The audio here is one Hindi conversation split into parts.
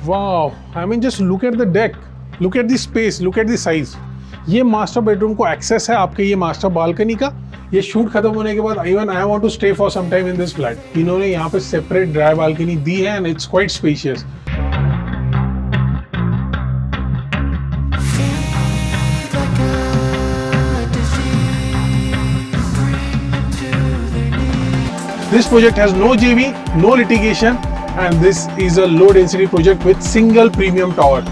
Wow, I mean just look at the deck, look at the space, look at the size. ये मास्टर बेडरूम को एक्सेस है आपके ये मास्टर बालकनी का। ये शूट खत्म होने के बाद even I want to stay for some time in this flat. इन्होंने यहाँ पे सेपरेट ड्राई बालकनी दी है and it's quite spacious. This project has no JV, no litigation, and this is a low density project with single premium tower.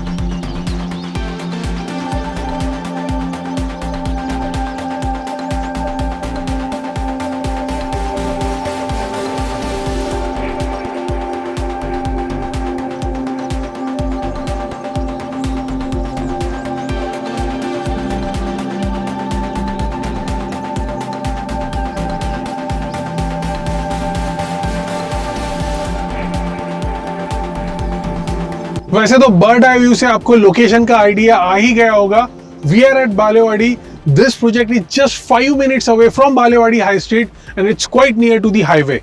वैसे तो बर्ड आई व्यू से आपको लोकेशन का आइडिया आ ही गया होगा। We are at Balewadi. This project is just 5 minutes away from Balewadi high street and it's quite near to the highway.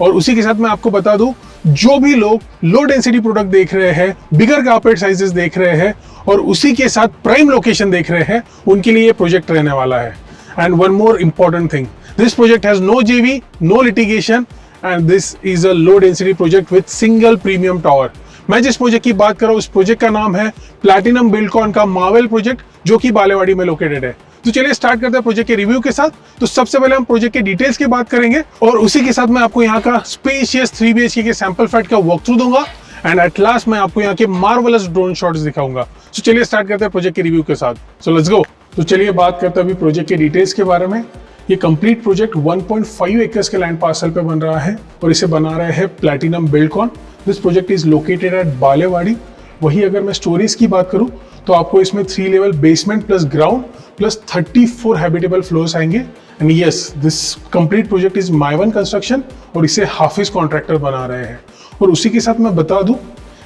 और उसी के साथ मैं आपको बता दूं, जो भी लोग लो डेंसिटी प्रोडक्ट देख रहे हैं, बिगर कारपेट साइजेस देख रहे हैं और उसी के साथ प्राइम लोकेशन देख रहे हैं, उनके लिए ये प्रोजेक्ट रहने वाला है। And one more important thing, this project has no JV, no litigation and this is a low density project with single premium tower. मैं जिस प्रोजेक्ट की बात कर रहा हूं, उस प्रोजेक्ट का नाम है प्लैटिनम बिल्डकॉन का मार्वेल प्रोजेक्ट, जो कि बालेवाड़ी में लोकेटेड है। तो चलिए स्टार्ट करते हैं प्रोजेक्ट के रिव्यू के साथ। तो सबसे पहले हम प्रोजेक्ट के डिटेल्स की बात करेंगे और उसी के साथ मैं आपको यहाँ का स्पेशियस 3 BHK के सैंपल फ्लैट का वॉक थ्रू दूंगा एंड एट लास्ट मैं आपको यहाँ के मार्वेलस ड्रोन शॉट्स दिखाऊंगा। तो चलिए स्टार्ट करते हैं प्रोजेक्ट के रिव्यू के साथ। So let's go. तो चलिए बात करते हैं अभी प्रोजेक्ट के डिटेल्स के बारे में। ये कंप्लीट प्रोजेक्ट 1.5 एकर्स के लैंड पार्सल पे बन रहा है और इसे बना रहे हैं platinum Buildcon. This project is located at Balewadi. वही अगर मैं स्टोरीज की बात करूं तो आपको इसमें 3 level basement plus ground plus 34 habitable floors आएंगे। And yes, this complete project is Mivan construction और इसे हाफिज कॉन्ट्रैक्टर बना रहे हैं। और उसी के साथ मैं बता दूं,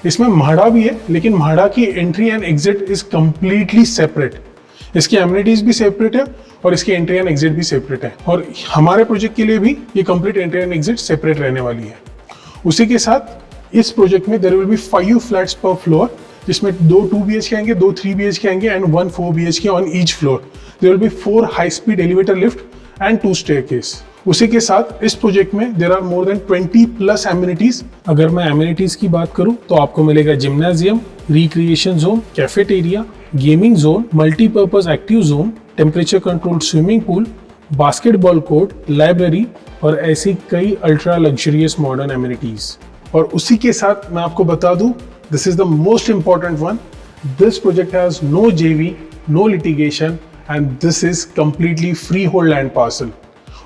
इसमें म्हाड़ा भी है, लेकिन म्हाड़ा की entry and exit is completely separate. इसकी एमिनिटीज भी सेपरेट है और इसकी एंट्री एंड एग्जिट भी सेपरेट है। और हमारे प्रोजेक्ट के लिए भी ये complete entry and exit separate रहने वाली है। उसी के साथ इस प्रोजेक्ट में there will be 5 flats per floor, जिसमें 2 2 BHK आएंगे, 2 3 BHK आएंगे and 1 4 BHK on each floor. There will B 4 high speed elevator lift and 2 staircase. उसी के साथ इस प्रोजेक्ट में there are more than 20 plus amenities. अगर मैं एमिनिटीज की बात करूं तो आपको मिलेगा gymnasium, recreation zone, cafeteria, gaming zone, multipurpose active zone, temperature controlled swimming pool, basketball court, library और ऐसी कई अल्ट्रा लग्जरियस मॉडर्न एमिनिटीज। और उसी के साथ मैं आपको बता दूं, this is the most important one, this project has no JV, no litigation and this is completely freehold land parcel.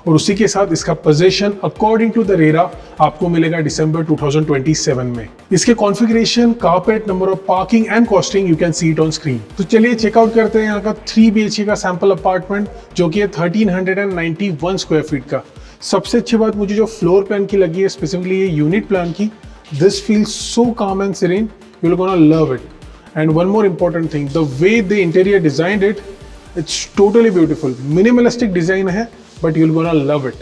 और उसी के साथ इसका position according to the RERA आपको मिलेगा दिसंबर 2027 में। इसके configuration, carpet, number of parking and costing you can see it on screen. तो चलिए चेकआउट करते हैं यहाँ का 3 BHK का सैंपल अपार्टमेंट, जो कि है 1391 स्क्वायर फीट का। सबसे अच्छी बात मुझे जो फ्लोर प्लान की लगी है, स्पेसिफिकली ये यूनिट प्लान की, this feels so calm and serene, you will gonna love it. And one more important thing, the way the interior designed it, it's totally beautiful. Minimalistic design है but you will gonna love it.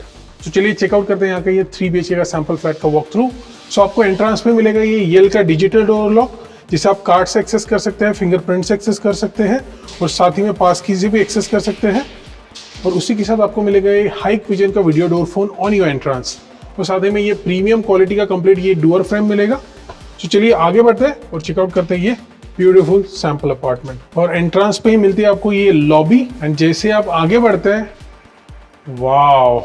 तो चलिए चेकआउट करते हैं यहाँ का ये 3 BHK का सैंपल फ्लैट का वॉक थ्रू। सो आपको एंट्रांस में मिलेगा ये येल का डिजिटल डोर लॉक, जिसे आप कार्ड से एक्सेस कर सकते हैं, फिंगरप्रिंट से एक्सेस कर सकते हैं और साथ ही में पास की से भी एक्सेस कर सकते हैं। और उसी के साथ आपको मिलेगा ये हाइक विजन का video door phone on your entrance और साथ ही में ये प्रीमियम क्वालिटी का कंप्लीट ये डोर फ्रेम मिलेगा। तो चलिए आगे बढ़ते हैं और चेकआउट करते हैं ये ब्यूटीफुल सैंपल अपार्टमेंट। और एंट्रांस पे ही मिलती है आपको ये लॉबी एंड जैसे आप आगे बढ़ते हैं, wow,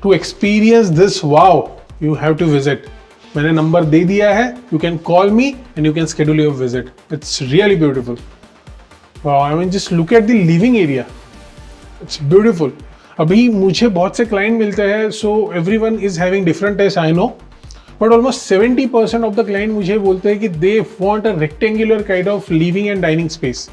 to experience this wow you have to visit. मैंने नंबर दे दिया है, you can call me and you can schedule your visit. It's really beautiful. Wow, I mean just look at the living area, it's beautiful. अभी मुझे बहुत से क्लाइंट मिलते हैं, so everyone is having different taste, I know, but almost 70% of the client मुझे बोलते हैं कि they want a rectangular kind of living and dining space.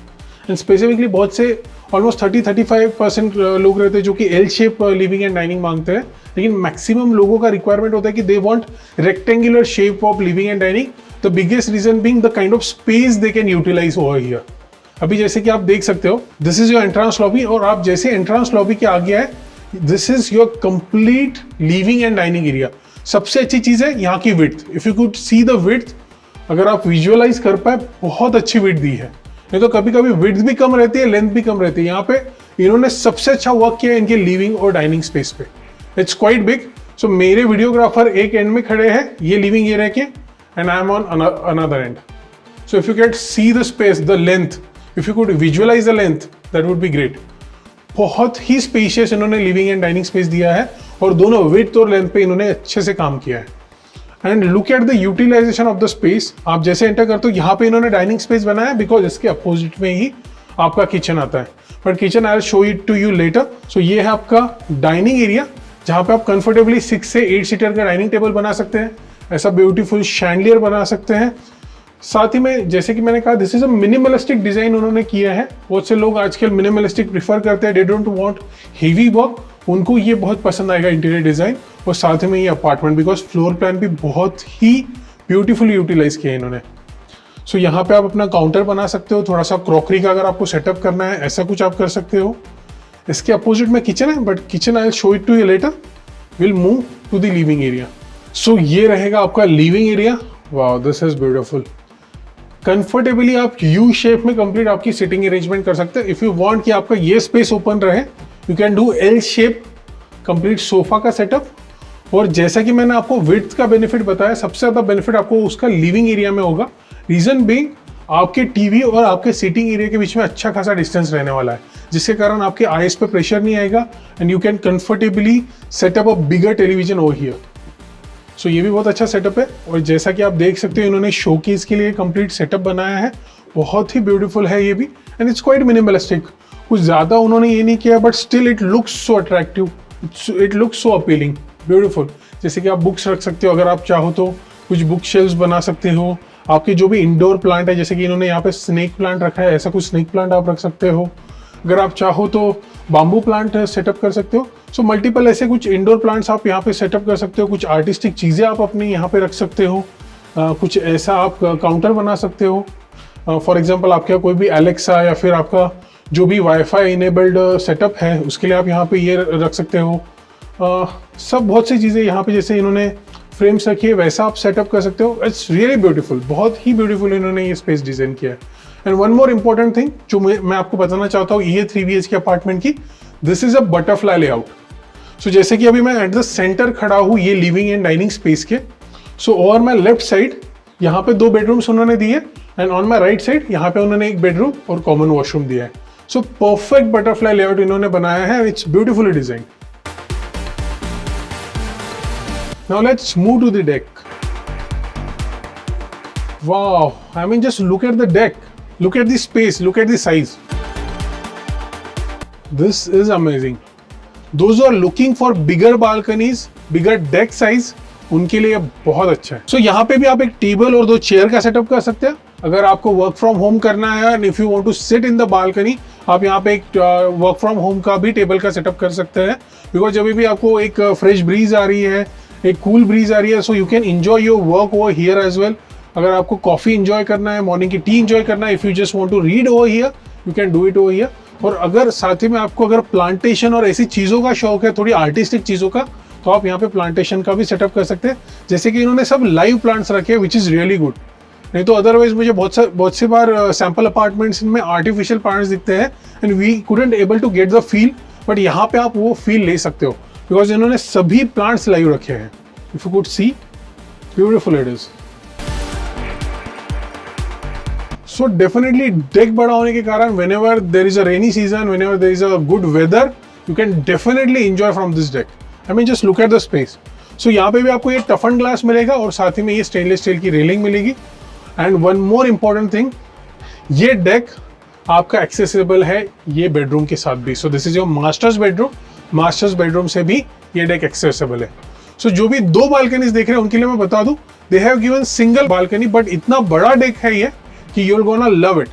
And specifically बहुत से ऑलमोस्ट 30-35% लोग रहते हैं जो कि L shape living and dining मांगते हैं, लेकिन मैक्सिमम लोगों का रिक्वायरमेंट होता है कि they want rectangular shape of living and dining. The biggest reason being the kind of space they can utilise over here. अभी जैसे कि आप देख सकते हो, this is your entrance lobby और आप जैसे एंट्रांस लॉबी के आगे आए, this is your complete living and dining area. सबसे अच्छी चीज है यहाँ की width. If you could see the width, अगर आप विजुअलाइज कर पाए, बहुत अच्छी विड्थ दी है। नहीं तो कभी कभी विड्थ भी कम रहती है, लेंथ भी कम रहती है। यहाँ पे इन्होंने सबसे अच्छा वर्क किया है इनके लिविंग और डाइनिंग स्पेस पे। It's quite big. सो मेरे वीडियोग्राफर एक एंड में खड़े हैं, ये लिविंग एरिया के, and I am on another end. So if you can see the space, the length, if you could visualize the length, that would be great. बहुत ही स्पेशियस इन्होंने लिविंग एंड डाइनिंग स्पेस दिया है और दोनों विड्थ और लेंथ पे इन्होंने अच्छे से काम किया है। And look at the utilisation of the space. आप जैसे एंटर करते हो, यहाँ पे इन्होंने डाइनिंग स्पेस बनाया है बिकॉज इसके अपोजिट में ही आपका किचन आता है, but kitchen I will show it to you later. So ये है आपका डाइनिंग एरिया, जहाँ पे आप कंफर्टेबली 6 से 8 सीटर का डाइनिंग टेबल बना सकते हैं, ऐसा ब्यूटीफुल शैंडलियर बना सकते हैं। साथ ही में जैसे कि मैंने कहा, this is a minimalistic design उन्होंने किया है। बहुत से लोग आजकल मिनिमलिस्टिक प्रीफर करते हैं, they don't want heavy work, उनको ये बहुत पसंद आएगा इंटीरियर डिजाइन। और साथ में ये अपार्टमेंट, बिकॉज फ्लोर प्लान भी बहुत ही ब्यूटीफुली यूटिलाइज किया है इन्होंने। सो यहाँ पे आप अपना काउंटर बना सकते हो, थोड़ा सा क्रॉकरी का अगर आपको सेटअप करना है, ऐसा कुछ आप कर सकते हो। इसके अपोजिट में किचन है, but kitchen I will show it to you later. Will move to the living area. So ये रहेगा आपका living area. Wow, this is beautiful. Comfortably आप यू शेप में कंप्लीट आपकी सिटिंग अरेंजमेंट कर सकते हैं। इफ यू वांट कि आपका ये स्पेस ओपन रहे, you can do L shape complete sofa का सेटअप। और जैसा कि मैंने आपको विड्थ का बेनिफिट बताया, सबसे ज्यादा बेनिफिट आपको उसका लिविंग एरिया में होगा। रीजन बीइंग, आपके टीवी और आपके सीटिंग एरिया के बीच में अच्छा खासा डिस्टेंस रहने वाला है, जिसके कारण आपके आईज पे प्रेशर नहीं आएगा and you can comfortably set up a bigger television over here. So ये भी बहुत अच्छा सेटअप है। और जैसा कि आप देख सकते हो, इन्होंने शोकेस के लिए कंप्लीट सेटअप बनाया है, बहुत ही ब्यूटीफुल है ये भी। And it's quite minimalistic. कुछ ज़्यादा उन्होंने ये नहीं किया, but still it looks so attractive, it looks so appealing, beautiful. जैसे कि आप बुक्स रख सकते हो, अगर आप चाहो तो कुछ बुक शेल्व्स बना सकते हो। आपके जो भी इंडोर प्लांट है, जैसे कि इन्होंने यहाँ पे स्नेक प्लांट रखा है, ऐसा कुछ स्नेक प्लांट आप रख सकते हो। अगर आप चाहो तो बाम्बू प्लांट सेटअप कर सकते हो। सो मल्टीपल ऐसे कुछ इंडोर प्लांट्स आप यहाँ पे सेटअप कर सकते हो। कुछ आर्टिस्टिक चीज़ें आप अपने यहाँ पे रख सकते हो। कुछ ऐसा आप काउंटर बना सकते हो। फॉर एग्जांपल, आपका कोई भी एलेक्सा या फिर आपका जो भी वाईफाई इनेबल्ड सेटअप है, उसके लिए आप यहाँ पे ये रख सकते हो। सब बहुत सी चीज़ें यहाँ पे, जैसे इन्होंने फ्रेम्स रखी है, वैसा आप सेटअप कर सकते हो। इट्स रियली ब्यूटीफुल, बहुत ही ब्यूटीफुल इन्होंने ये स्पेस डिज़ाइन किया है। And one more important thing जो मैं आपको बताना चाहता हूँ, ये 3 BHK अपार्टमेंट की, this is a butterfly layout. So जैसे कि अभी मैं एट द सेंटर खड़ा हूँ ये लिविंग एंड डाइनिंग स्पेस के। So over my left side यहाँ पे 2 बेडरूम्स उन्होंने दिए, and on my right side यहाँ पे उन्होंने 1 बेडरूम और कॉमन वॉशरूम दिया है। सो परफेक्ट बटरफ्लाई लेआउट इन्होंने बनाया है, it's beautifully design. Now let's move to the deck. Wow, I mean just look at the deck, look at the space, look at the size. This is amazing. Those who are looking for bigger balconies, bigger deck size, उनके लिए बहुत अच्छा है। So यहाँ पे भी आप एक टेबल और 2 चेयर का सेटअप कर सकते हैं। अगर आपको वर्क फ्रॉम होम करना है and if you want to sit in the balcony, आप यहाँ पे एक वर्क फ्रॉम होम का भी टेबल का सेटअप कर सकते हैं। बिकॉज जब भी आपको एक फ्रेश ब्रीज आ रही है, एक कूल ब्रीज आ रही है, so you can enjoy your work over here as well. अगर आपको कॉफी इंजॉय करना है, मॉर्निंग की टी इंजॉय करना है, if you just want to read over here, you can do it over here. और अगर साथ ही में आपको अगर प्लांटेशन और ऐसी चीज़ों का शौक है, थोड़ी आर्टिस्टिक चीज़ों का, तो आप यहाँ पे प्लांटेशन का भी सेटअप कर सकते हैं। जैसे कि इन्होंने सब लाइव प्लांट्स रखे हैं, विच इज़ रियली गुड। नहीं तो अदरवाइज मुझे बहुत सी बार सैम्पल अपार्टमेंट्स में आर्टिफिशियल प्लांट्स दिखते हैं and we couldn't able to get the feel, but यहाँ पे आप वो फील ले सकते हो बिकॉज इन्होंने सभी प्लांट्स लाइव रखे हैं। If you could C, beautiful it is. So definitely deck बड़ा होने के कारण whenever there is a rainy season, whenever there is a good weather, you can definitely enjoy from this deck. I mean just look at the space. So यहाँ पे भी आपको ये टफन ग्लास मिलेगा और साथ ही में ये स्टेनलेस स्टील की रेलिंग मिलेगी। And one more important thing, ये डेक आपका एक्सेसिबल है ये बेडरूम के साथ भी। So this is your masters bedroom, masters bedroom से भी ये डेक एक्सेसिबल है। सो जो भी 2 बालकनीज देख रहे हैं उनके लिए मैं बता दूं, they have given single balcony, but इतना बड़ा डेक है ये कि you will gonna love it.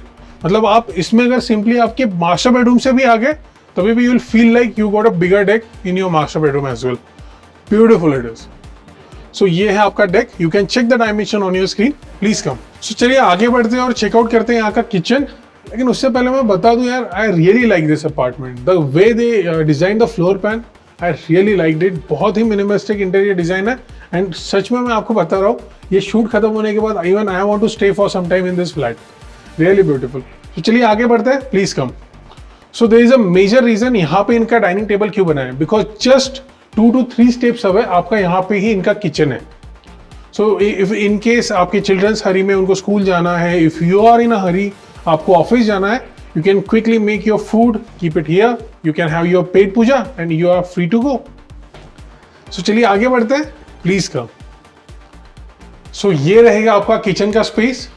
मतलब आप इसमें अगर सिंपली आपके मास्टर बेडरूम से भी आ गए, तभी भी you will feel like you got a bigger deck in your master bedroom as well. Beautiful it is. So ये है आपका deck, you can check the dimension on your screen, please come. So चलिए आगे बढ़ते हैं और चेकआउट करते हैं यहाँ का किचन। लेकिन उससे पहले मैं बता दूं यार, I really like this apartment, the way they design the floor plan, I really like it. बहुत ही मिनिमलिस्टिक इंटीरियर डिजाइन है एंड सच में मैं आपको बता रहा हूँ ये शूट खत्म होने के बाद even I want to stay for some time in this flat, really beautiful. तो चलिए आगे बढ़ते हैं, please come. So there is a major reason यहाँ पे इनका डाइनिंग टेबल क्यों बना है, because just 2 to 3 steps away आपका यहाँ पे ही इनका किचन है। सो इफ इन केस आपके चिल्ड्रंस हरी में उनको स्कूल जाना है, if you are in a हरी आपको ऑफिस जाना है, you can quickly make your food, keep it here, you can have your pet Puja and you are free to go. So चलिए आगे बढ़ते हैं, प्लीज कम। सो ये रहेगा आपका किचन का स्पेस।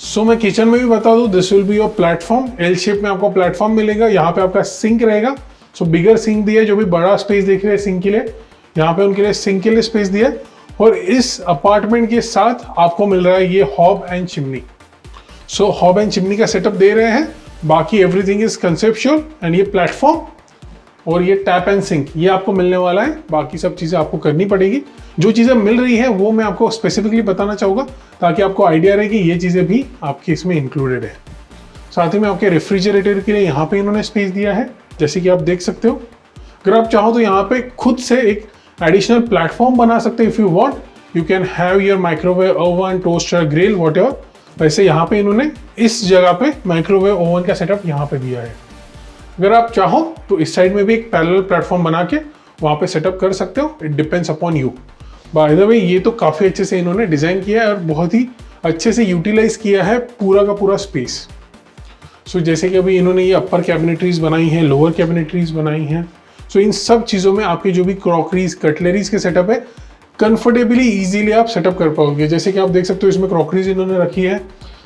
सो मैं किचन में भी बता दूं, this will be your platform, L shape में आपको प्लेटफॉर्म मिलेगा। यहाँ पे आपका सिंक रहेगा, सो बिगर सिंक दिया है, जो भी बड़ा स्पेस देख रहे हैं सिंक के लिए, यहाँ पे उनके लिए सिंक के लिए स्पेस दिया है। और इस अपार्टमेंट के साथ आपको मिल रहा है ये hob and chimney. So hob and chimney का सेटअप दे रहे हैं, बाकी एवरीथिंग इज कंसेप्चुअल एंड ये प्लेटफॉर्म और ये टैप एंड सिंक ये आपको मिलने वाला है। बाकी सब चीज़ें आपको करनी पड़ेगी, जो चीज़ें मिल रही है वो मैं आपको स्पेसिफिकली बताना चाहूँगा ताकि आपको आइडिया रहे कि ये चीज़ें भी आपके इसमें इंक्लूडेड है। साथ ही में आपके रेफ्रिजरेटर के लिए यहाँ पे इन्होंने स्पेस दिया है, जैसे कि आप देख सकते हो। अगर आप चाहो तो यहाँ पे खुद से एक एडिशनल प्लेटफॉर्म बना सकते हो। If you want you can have your microwave oven, toaster, grill, whatever. वैसे यहाँ पे इन्होंने इस जगह पे माइक्रोवेव ओवन का सेटअप यहाँ पे दिया है। अगर आप चाहो तो इस साइड में भी एक पैरेलल प्लेटफॉर्म बना के वहाँ पे सेटअप कर सकते हो, it depends upon you. By the way ये तो काफ़ी अच्छे से इन्होंने डिज़ाइन किया है और बहुत ही अच्छे से यूटिलाइज किया है पूरा का पूरा स्पेस। सो जैसे कि अभी इन्होंने ये अपर कैबिनेटरीज बनाई हैं, लोअर कैबिनेटरीज बनाई हैं। सो इन सब चीज़ों में आपकी जो भी क्रॉकरीज, कटलरीज के सेटअप है, कंफर्टेबली इजीली आप सेटअप कर पाओगे। जैसे कि आप देख सकते हो इसमें क्रॉकरीज इन्होंने रखी है,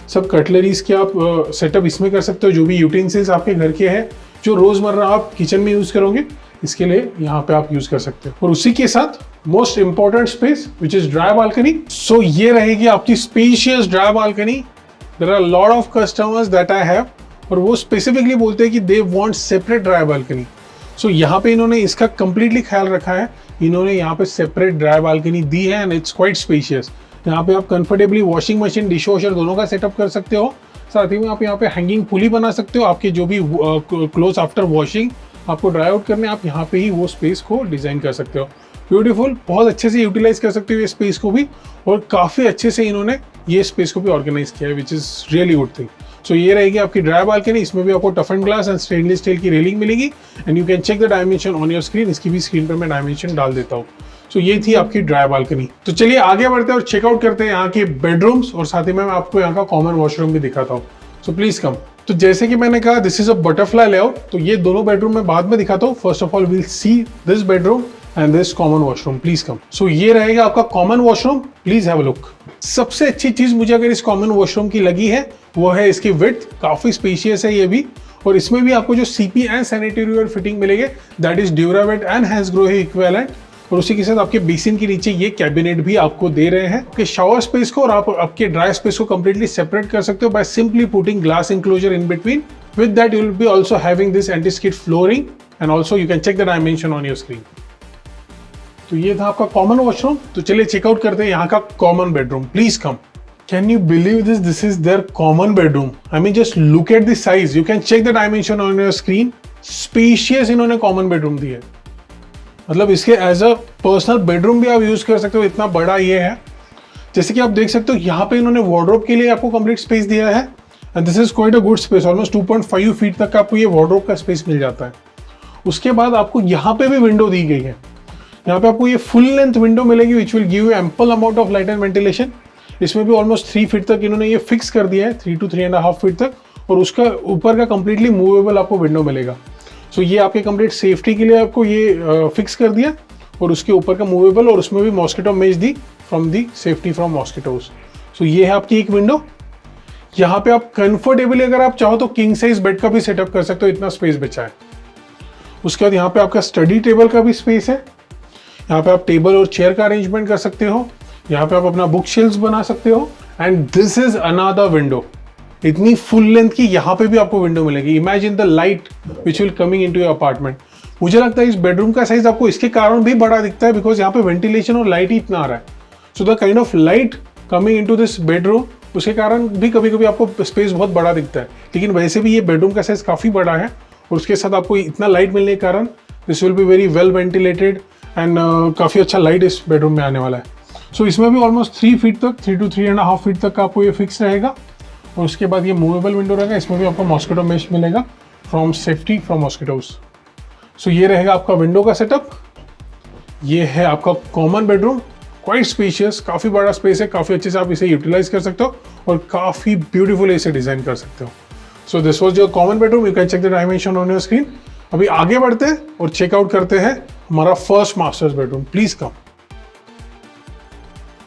सब कटलरीज के आप सेटअप इसमें कर सकते हो। जो भी यूटेंसिल्स आपके घर के हैं जो रोजमर्रा आप किचन में यूज करोगे, इसके लिए यहाँ पे आप यूज कर सकते हो। और उसी के साथ most important space which is dry balcony. So ये रहेगी आपकी spacious dry balcony. There are lot of customers that I have और वो स्पेसिफिकली बोलते हैं कि they want separate dry balcony. So यहाँ पे इन्होंने इसका कंप्लीटली ख्याल रखा है, इन्होंने यहाँ पे सेपरेट ड्राई बालकनी दी है एंड इट्स क्वाइट स्पेशियस। यहाँ पे आप comfortably washing machine, dish washer दोनों का सेटअप कर सकते हो। साथ ही में आप यहाँ पे हैंगिंग पुली बना सकते हो, आपके जो भी क्लोथ आफ्टर वॉशिंग आपको ड्राई आउट करने, आप यहाँ पे ही वो स्पेस को डिजाइन कर सकते हो। ब्यूटीफुल, बहुत अच्छे से यूटिलाइज कर सकते हो ये स्पेस को भी और काफ़ी अच्छे से इन्होंने ये स्पेस को भी ऑर्गेनाइज किया है, which is really good thing. So ये रहेगी आपकी ड्राई बालकनी। इसमें भी आपको tough and glass and stainless steel की रेलिंग मिलेगी and you can check the dimension on your screen. इसकी भी स्क्रीन पर मैं डायमेंशन डाल देता हूँ। सो ये थी आपकी ड्राई बालकनी। तो चलिए आगे बढ़ते हैं और चेकआउट करते हैं यहाँ के बेडरूम्स और साथ ही में मैं आपको यहाँ का कॉमन वॉशरूम भी दिखाता हूँ। So please come. तो जैसे कि मैंने कहा this is a butterfly layout, तो ये दोनों बेडरूम मैं बाद में दिखाता हूँ। First of all we'll see this bedroom and this common washroom, please come. So ये रहेगा आपका common washroom, please have a look. सबसे अच्छी चीज मुझे अगर इस कॉमन वॉशरूम की लगी है वो है इसकी विड्थ, काफी स्पेशियस है ये भी। और इसमें भी आपको जो सीपी एंड सैनिटरी फिटिंग मिलेगी दैट इज ड्यूरावेट एंड हैंसग्रो इक्विवेलेंट। और उसी के साथ आपके बेसिन के नीचे ये कैबिनेट भी आपको दे रहे हैं आपके शावर स्पेस को, और आप आपके ड्राई स्पेस को कंप्लीटली सेपरेट कर सकते हो by simply putting glass enclosure in between. With that you will be also having this anti skid flooring and also you can check the dimension on your screen. तो ये था आपका कॉमन वॉशरूम। तो चलिए चेकआउट करते हैं यहाँ का common bedroom, please come. Can you believe this? This is their common bedroom. I mean, just look at the size. You can check the dimension on your screen. Spacious इन्होंने common bedroom दी है, मतलब इसके एज अ पर्सनल बेडरूम भी आप यूज कर सकते हो, इतना बड़ा ये है। जैसे कि आप देख सकते हो यहाँ पे इन्होंने वार्डरोब के लिए आपको कंप्लीट स्पेस दिया है and this is quite a good space. Almost 2.5 feet तक आपको ये वार्डरोब का स्पेस मिल जाता है। उसके बाद आपको यहाँ पे भी विंडो दी गई है। यहाँ पे आपको ये फुल लेंथ विंडो मिलेगी which will give you ample amount of light and ventilation. इसमें भी ऑलमोस्ट 3 फीट तक इन्होंने ये फिक्स कर दिया है, 3 to 3.5 फीट तक, और उसका ऊपर का कंप्लीटली मूवेबल आपको विंडो मिलेगा। सो ये आपके कंप्लीट सेफ्टी के लिए आपको ये फिक्स कर दिया और उसके ऊपर का मूवेबल, और उसमें भी मॉस्किटो मेश दी from the safety from mosquitoes. So ये है आपकी एक विंडो। यहाँ पे आप कंफर्टेबली अगर आप चाहो तो किंग साइज बेड का भी सेटअप कर सकते हो, इतना स्पेस बचा है। उसके बाद यहाँ पे आपका स्टडी टेबल का भी स्पेस है। यहाँ पे आप टेबल और चेयर का अरेंजमेंट कर सकते हो। यहाँ पे आप अपना बुक शेल्फ्स बना सकते हो and this is another window, इतनी फुल लेंथ की यहाँ पे भी आपको विंडो मिलेगी। Imagine the light which will coming into your apartment. मुझे लगता है इस बेडरूम का साइज आपको इसके कारण भी बड़ा दिखता है बिकॉज यहाँ पे वेंटिलेशन और लाइट ही इतना आ रहा है। So the kind of light coming into this bedroom, उसके कारण भी कभी कभी आपको स्पेस बहुत बड़ा दिखता है, लेकिन वैसे भी ये बेडरूम का साइज काफी बड़ा है और उसके साथ आपको इतना लाइट मिलने के कारण this will be very well ventilated and काफ़ी अच्छा लाइट इस बेडरूम में आने वाला है। सो इसमें भी ऑलमोस्ट 3 फीट तक, 3 to 3.5 फीट तक का आपको ये फिक्स रहेगा। और उसके बाद ये मूवेबल विंडो रहेगा, इसमें भी आपको मॉस्किटो मेश मिलेगा from safety from mosquitoes. So ये रहेगा आपका विंडो का सेटअप। ये है आपका कॉमन बेडरूम, क्वाइट स्पेशियस, काफ़ी बड़ा स्पेस है, काफ़ी अच्छे से आप इसे यूटिलाइज कर सकते हो और काफ़ी ब्यूटीफुल इसे डिज़ाइन कर सकते हो। So this was your common bedroom, you can check the dimension on your screen. अभी आगे बढ़ते हैं और चेकआउट करते हैं हमारा first masters bedroom. Please come.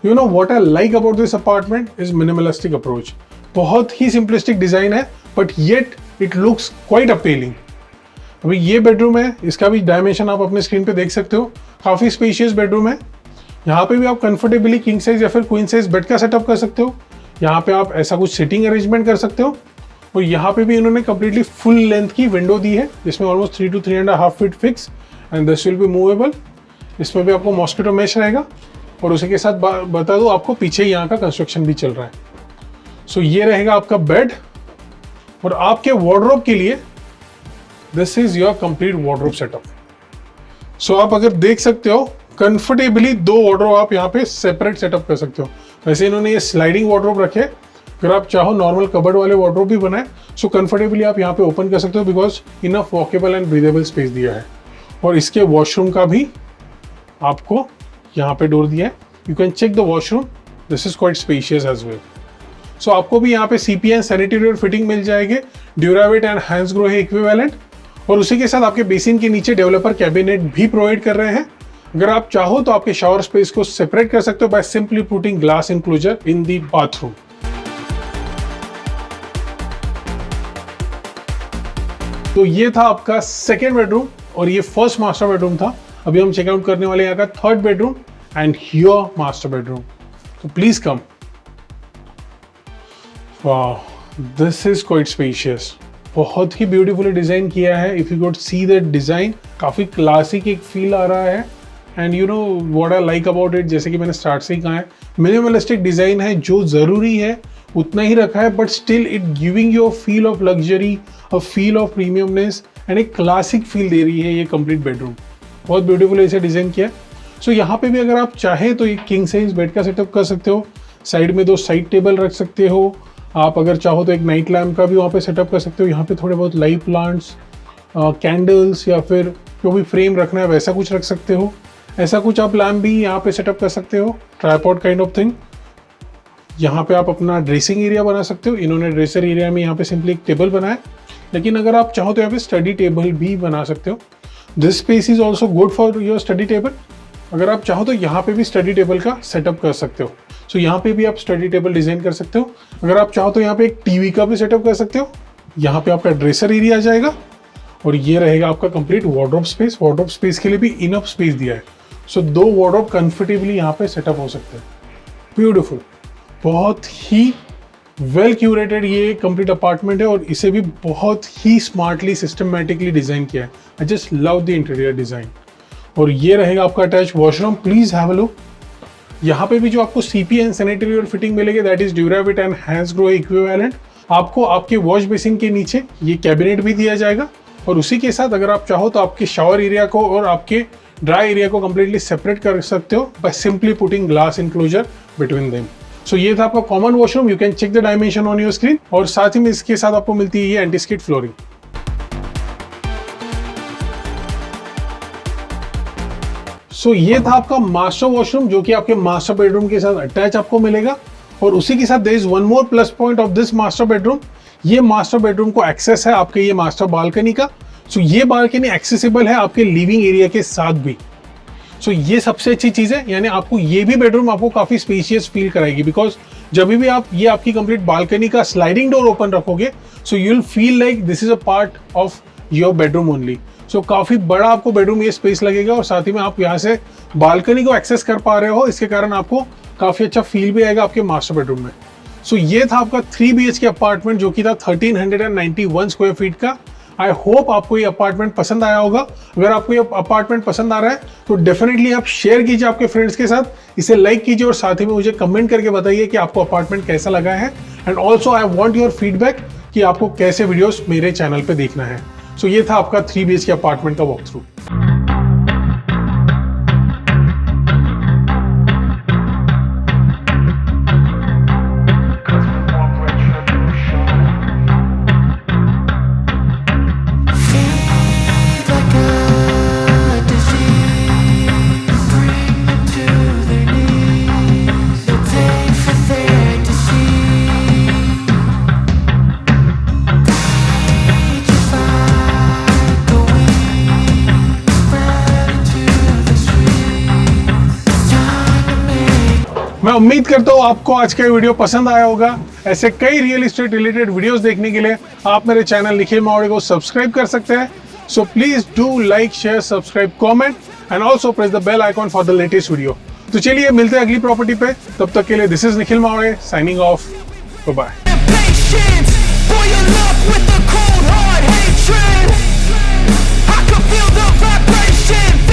You know what I like about this apartment is minimalistic approach. बहुत ही सिंपलिस्टिक डिजाइन है but yet it looks quite appealing. अभी ये बेडरूम है, इसका भी डायमेंशन आप अपने स्क्रीन पे देख सकते हो। काफी स्पेशियस बेडरूम है। यहाँ पे भी आप कंफर्टेबली किंग साइज या फिर क्वीन साइज बेड का सेटअप कर सकते हो। यहाँ पे आप ऐसा कुछ सिटिंग अरेंजमेंट कर सकते हो। और यहाँ पे भी इन्होंने कंप्लीटली फुल लेंथ की विंडो दी है जिसमें almost 3 to 3.5 feet fix and this will be movable. इसमें भी आपको मॉस्किटो मेश रहेगा और उसी के साथ बता दूं आपको पीछे यहाँ का कंस्ट्रक्शन भी चल रहा है। सो ये रहेगा आपका बेड और आपके वार्डरोब के लिए this is your complete wardrobe setup. So आप अगर देख सकते हो कंफर्टेबली 2 वार्डरोब आप यहाँ पे सेपरेट सेटअप कर सकते हो। वैसे इन्होंने ये स्लाइडिंग वार्डरोब रखे, अगर आप चाहो नॉर्मल कबर्ड वाले वार्डरोब भी बनाए सो कंफर्टेबली आप यहाँ पे ओपन कर सकते हो because enough walkable and breathable space दिया है। और इसके वॉशरूम का भी आपको यहाँ पे डोर दिया है, you can check the washroom, this is quite spacious as well. So आपको भी यहाँ पे CPN सैनिटरी और फिटिंग मिल जाएंगे, ड्यूरावेट एंड हैंसग्रो है इक्विवेलेंट। और उसी के साथ आपके बेसिन के नीचे डेवलपर कैबिनेट भी प्रोवाइड कर रहे हैं। अगर आप चाहो तो आपके शावर स्पेस को सेपरेट कर सकते हो by simply putting glass enclosure in the bathroom. तो ये था आपका सेकेंड बेडरूम और ये फर्स्ट मास्टर बेडरूम था। अभी हम चेकआउट करने वाले यहाँ का third bedroom and your master bedroom. तो प्लीज कम। वाह, दिस इज क्वाइट स्पेशियस। बहुत ही ब्यूटीफुली डिजाइन किया है। If you could see that design, काफी क्लासिक एक फील आ रहा है। And you know what I like about it, जैसे कि मैंने स्टार्ट से ही कहा है, मिनिमलिस्टिक डिजाइन है, जो जरूरी है उतना ही रखा है but still it giving you a feel of luxury, a feel of premiumness and एक क्लासिक फील दे रही है ये कंप्लीट बेडरूम। बहुत ब्यूटीफुल इसे डिजाइन किया है। सो यहाँ पे भी अगर आप चाहें तो एक किंग साइज बेड का सेटअप कर सकते हो। साइड में 2 साइड टेबल रख सकते हो। आप अगर चाहो तो एक नाइट लैम्प का भी वहाँ पे सेटअप कर सकते हो। यहाँ पे थोड़े बहुत लाइव प्लांट्स, कैंडल्स या फिर जो भी फ्रेम रखना है वैसा कुछ रख सकते हो। ऐसा कुछ आप लैम्प भी यहाँ पे सेटअप कर सकते हो, ट्राइपॉड काइंड ऑफ थिंग। यहाँ पे आप अपना ड्रेसिंग एरिया बना सकते हो। इन्होंने ड्रेसर एरिया में यहाँ पे सिंपली एक टेबल बनाया, लेकिन अगर आप चाहो तो यहाँ पे स्टडी टेबल भी बना सकते हो। This space is also good for your study table. अगर आप चाहो तो यहाँ पे भी स्टडी टेबल का सेटअप कर सकते हो। सो यहाँ पे भी आप स्टडी टेबल डिजाइन कर सकते हो। अगर आप चाहो तो यहाँ पे एक टीवी का भी सेटअप कर सकते हो। यहाँ पे आपका ड्रेसर एरिया आ जाएगा और ये रहेगा आपका complete wardrobe space. Wardrobe space के लिए भी इनफ स्पेस दिया है। सो 2 वार्डरोब कंफर्टेबली यहाँ पे सेटअप हो सकते हैं। ब्यूटीफुल, बहुत ही वेल क्यूरेटेड ये कंप्लीट अपार्टमेंट है और इसे भी बहुत ही स्मार्टली सिस्टमैटिकली डिजाइन किया है। I just love the interior design. और ये रहेगा आपका attach washroom, please have a look. यहाँ पे भी जो आपको CPN सैनिटरी और फिटिंग मिलेगी दैट इज ड्यूरावेट एंड हैंसग्रो इक्विवेलेंट। आपको आपके वॉश बेसिन के नीचे ये कैबिनेट भी दिया जाएगा और उसी के साथ अगर आप चाहो तो आपके शावर एरिया को और आपके ड्राई एरिया को कंप्लीटली सेपरेट कर सकते हो by simply putting glass enclosure between them. So ये था आपका common washroom, you can check the dimension on your screen. और साथ ही में इसके साथ आपको मिलती है ये एंटी स्किड फ्लोरिंग। सो ये था आपका मास्टर वॉशरूम जो कि आपके मास्टर बेडरूम के साथ अटैच आपको मिलेगा। और उसी के साथ there is one more plus point of this master bedroom. ये मास्टर बेडरूम को एक्सेस है आपके ये मास्टर बालकनी का। सो ये बालकनी एक्सेसिबल है आपके लिविंग एरिया के साथ भी। सो ये सबसे अच्छी चीज है, यानी आपको ये भी बेडरूम आपको काफी स्पेशियस फील कराएगी बिकॉज जब भी आप ये आपकी कंप्लीट बालकनी का स्लाइडिंग डोर ओपन रखोगे so you will feel like this is a part of your bedroom only. So काफी बड़ा आपको बेडरूम ये स्पेस लगेगा और साथ ही में आप यहाँ से बालकनी को एक्सेस कर पा रहे हो, इसके कारण आपको काफी अच्छा फील भी आएगा आपके मास्टर बेडरूम में। सो ये था आपका 3 BHK अपार्टमेंट जो कि था 1391 स्क्वायर फीट का। आई होप आपको ये अपार्टमेंट पसंद आया होगा। अगर आपको ये अपार्टमेंट पसंद आ रहा है तो डेफिनेटली आप शेयर कीजिए आपके फ्रेंड्स के साथ, इसे लाइक कीजिए और साथ ही में मुझे कमेंट करके बताइए कि आपको अपार्टमेंट कैसा लगा है। And also I want your feedback कि आपको कैसे वीडियोस मेरे चैनल पे देखना है। सो ये था आपका 3 BHK अपार्टमेंट का वॉक थ्रू। मैं उम्मीद करता हूँ आपको आज का वीडियो पसंद आया होगा। ऐसे कई रियल एस्टेट रिलेटेड वीडियोस देखने के लिए आप मेरे चैनल निखिल मावड़े को सब्सक्राइब कर सकते हैं। So please do like, share, subscribe, comment and also press the bell icon for the latest video. तो चलिए मिलते हैं अगली प्रॉपर्टी पे, तब तक के लिए this is Nikhil Mawade signing off. Bye. I can feel the vibration.